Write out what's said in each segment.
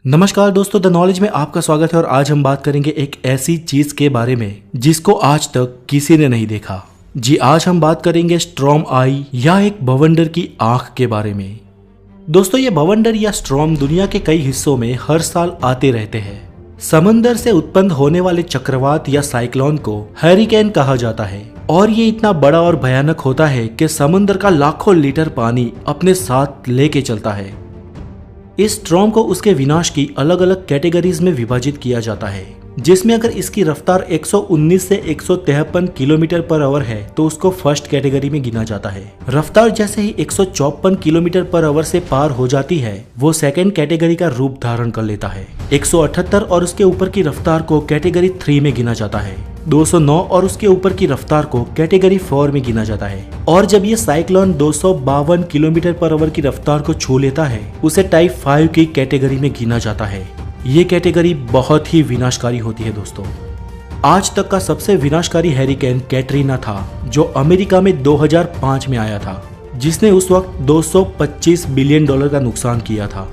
नमस्कार दोस्तों, the knowledge में आपका स्वागत है। और आज हम बात करेंगे एक ऐसी चीज के बारे में जिसको आज तक किसी ने नहीं देखा। जी, आज हम बात करेंगे स्ट्रॉम आई या एक बवंडर की आंख के बारे में। दोस्तों, ये बवंडर या स्ट्रॉम दुनिया के कई हिस्सों में हर साल आते रहते हैं। समंदर से उत्पन्न होने वाले चक्रवात या साइक्लोन को हरिकेन कहा जाता है और ये इतना बड़ा और भयानक होता है कि समंदर का लाखों लीटर पानी अपने साथ लेके चलता है। इस स्ट्रॉम को उसके विनाश की अलग अलग कैटेगरीज में विभाजित किया जाता है, जिसमें अगर इसकी रफ्तार 119 से 153 किलोमीटर पर आवर है तो उसको फर्स्ट कैटेगरी में गिना जाता है। रफ्तार जैसे ही 154 किलोमीटर पर आवर से पार हो जाती है वो सेकंड कैटेगरी का रूप धारण कर लेता है। 178 और उसके ऊपर की रफ्तार को कैटेगरी 3 में गिना जाता है। 209 और उसके ऊपर की रफ्तार को कैटेगरी 4 में गिना जाता है। और जब ये साइक्लोन 252 किलोमीटर पर आवर की रफ्तार को छू लेता है उसे टाइप 5 की कैटेगरी में गिना जाता है। ये कैटेगरी बहुत ही विनाशकारी होती है दोस्तों। आज तक का सबसे विनाशकारी हैरिकेन कैटरीना था, जो अमेरिका में 2005 में आया था, जिसने उस वक्त $225 बिलियन का नुकसान किया था।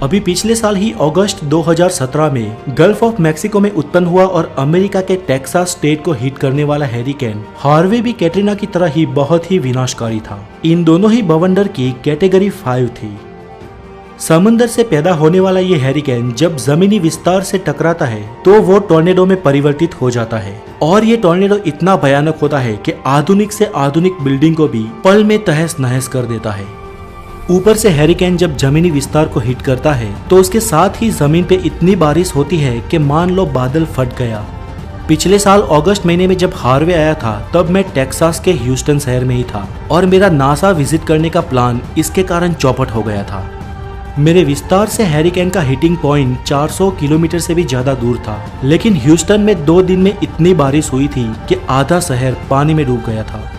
अभी पिछले साल ही अगस्त 2017 में गल्फ ऑफ मैक्सिको में उत्पन्न हुआ और अमेरिका के टेक्सास स्टेट को हिट करने वाला हैरिकेन हार्वे भी कैटरीना की तरह ही बहुत ही विनाशकारी था। इन दोनों ही बवंडर की कैटेगरी 5 थी। समंदर से पैदा होने वाला ये हैरिकेन जब जमीनी विस्तार से टकराता है तो वो टॉर्नेडो में परिवर्तित हो जाता है और ये टॉर्नेडो इतना भयानक होता है कि आधुनिक से आधुनिक बिल्डिंग को भी पल में तहस नहस कर देता है। ऊपर से हैरिकेन जब जमीनी विस्तार को हिट करता है तो उसके साथ ही जमीन पे इतनी बारिश होती है कि मान लो बादल फट गया। पिछले साल अगस्त महीने में जब हार्वे आया था तब मैं टेक्सास के ह्यूस्टन शहर में ही था और मेरा नासा विजिट करने का प्लान इसके कारण चौपट हो गया था। मेरे विस्तार से हैरिकेन का हिटिंग पॉइंट 400 किलोमीटर से भी ज्यादा दूर था, लेकिन ह्यूस्टन में 2 दिन में इतनी बारिश हुई थी कि आधा शहर पानी में डूब गया था।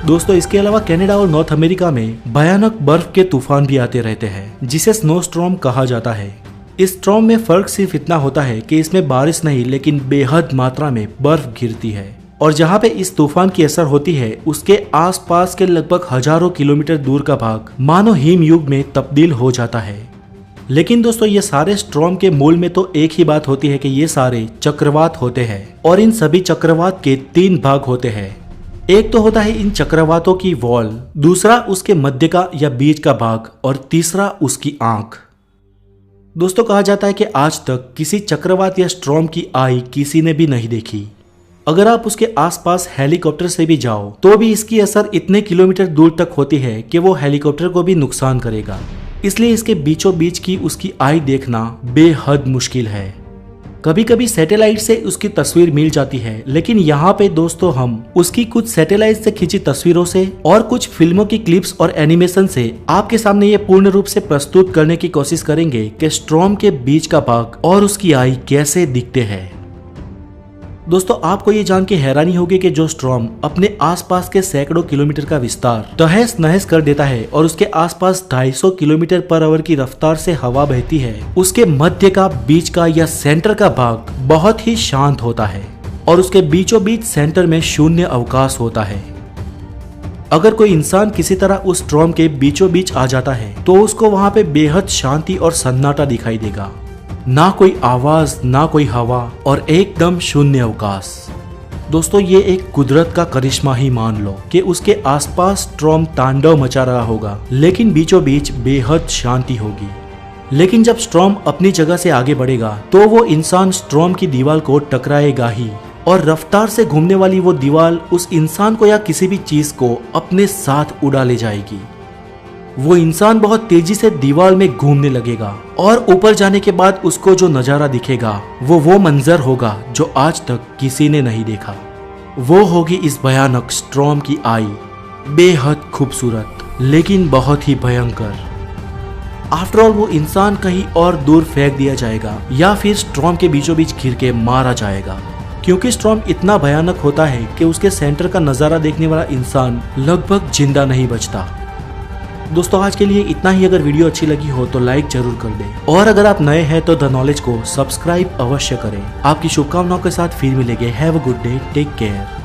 दोस्तों, इसके अलावा कनाडा और नॉर्थ अमेरिका में भयानक बर्फ के तूफान भी आते रहते हैं, जिसे स्नो स्टॉर्म कहा जाता है। इस स्टॉर्म में फर्क सिर्फ इतना होता है कि इसमें बारिश नहीं लेकिन बेहद मात्रा में बर्फ गिरती है और जहाँ पे इस तूफान की असर होती है उसके आसपास के लगभग हजारों किलोमीटर दूर का भाग मानो हिम युग में तब्दील हो जाता है। लेकिन दोस्तों, ये सारे स्टॉर्म के मूल में तो एक ही बात होती है कि ये सारे चक्रवात होते हैं और इन सभी चक्रवात के 3 भाग होते हैं। एक तो होता है इन चक्रवातों की वॉल, दूसरा उसके मध्य का या बीच का भाग और तीसरा उसकी आंख। दोस्तों, कहा जाता है कि आज तक किसी चक्रवात या स्टॉर्म की आई किसी ने भी नहीं देखी। अगर आप उसके आसपास हेलीकॉप्टर से भी जाओ तो भी इसकी असर इतने किलोमीटर दूर तक होती है कि वो हेलीकॉप्टर को भी नुकसान करेगा। इसलिए इसके बीचों बीच की उसकी आई देखना बेहद मुश्किल है। कभी कभी सैटेलाइट से उसकी तस्वीर मिल जाती है, लेकिन यहाँ पे दोस्तों हम उसकी कुछ सैटेलाइट से खींची तस्वीरों से और कुछ फिल्मों की क्लिप्स और एनिमेशन से आपके सामने ये पूर्ण रूप से प्रस्तुत करने की कोशिश करेंगे कि स्टॉर्म के बीच का भाग और उसकी आई कैसे दिखते हैं। दोस्तों, आपको ये जान के हैरानी होगी कि जो स्टॉर्म अपने आसपास के सैकड़ों किलोमीटर का विस्तार तहस नहस कर देता है और उसके आसपास 250 किलोमीटर पर आवर की रफ्तार से हवा बहती है, उसके मध्य का, बीच का या सेंटर का भाग बहुत ही शांत होता है और उसके बीचों बीच सेंटर में शून्य अवकाश होता है। अगर कोई इंसान किसी तरह उस स्टॉर्म के बीचों बीच आ जाता है तो उसको वहां पे बेहद शांति और सन्नाटा दिखाई देगा। ना कोई आवाज, ना कोई हवा और एकदम शून्य अवकाश। दोस्तों, ये एक कुदरत का करिश्मा ही मान लो कि उसके आसपास स्टॉर्म तांडव मचा रहा होगा लेकिन बीचों बीच बेहद शांति होगी। लेकिन जब स्टॉर्म अपनी जगह से आगे बढ़ेगा तो वो इंसान स्टॉर्म की दीवार को टकराएगा ही और रफ्तार से घूमने वाली वो दीवार उस इंसान को या किसी भी चीज को अपने साथ उड़ा ले जाएगी। वो इंसान बहुत तेजी से दीवार में घूमने लगेगा और ऊपर जाने के बाद उसको जो नजारा दिखेगा वो मंजर होगा जो आज तक किसी ने नहीं देखा। वो होगी इस भयानक स्टॉर्म की आई, बेहद खूबसूरत लेकिन बहुत ही भयंकर। आफ्टर ऑल वो इंसान कहीं और दूर फेंक दिया जाएगा या फिर स्टॉर्म के बीचों बीच घिर के मारा जाएगा, क्योंकि स्टॉर्म इतना भयानक होता है कि उसके सेंटर का नजारा देखने वाला इंसान लगभग जिंदा नहीं बचता। दोस्तों, आज के लिए इतना ही। अगर वीडियो अच्छी लगी हो तो लाइक जरूर कर दें और अगर आप नए हैं तो द नॉलेज को सब्सक्राइब अवश्य करें। आपकी शुभकामनाओं के साथ फिर मिलेंगे। Have a good day, take care.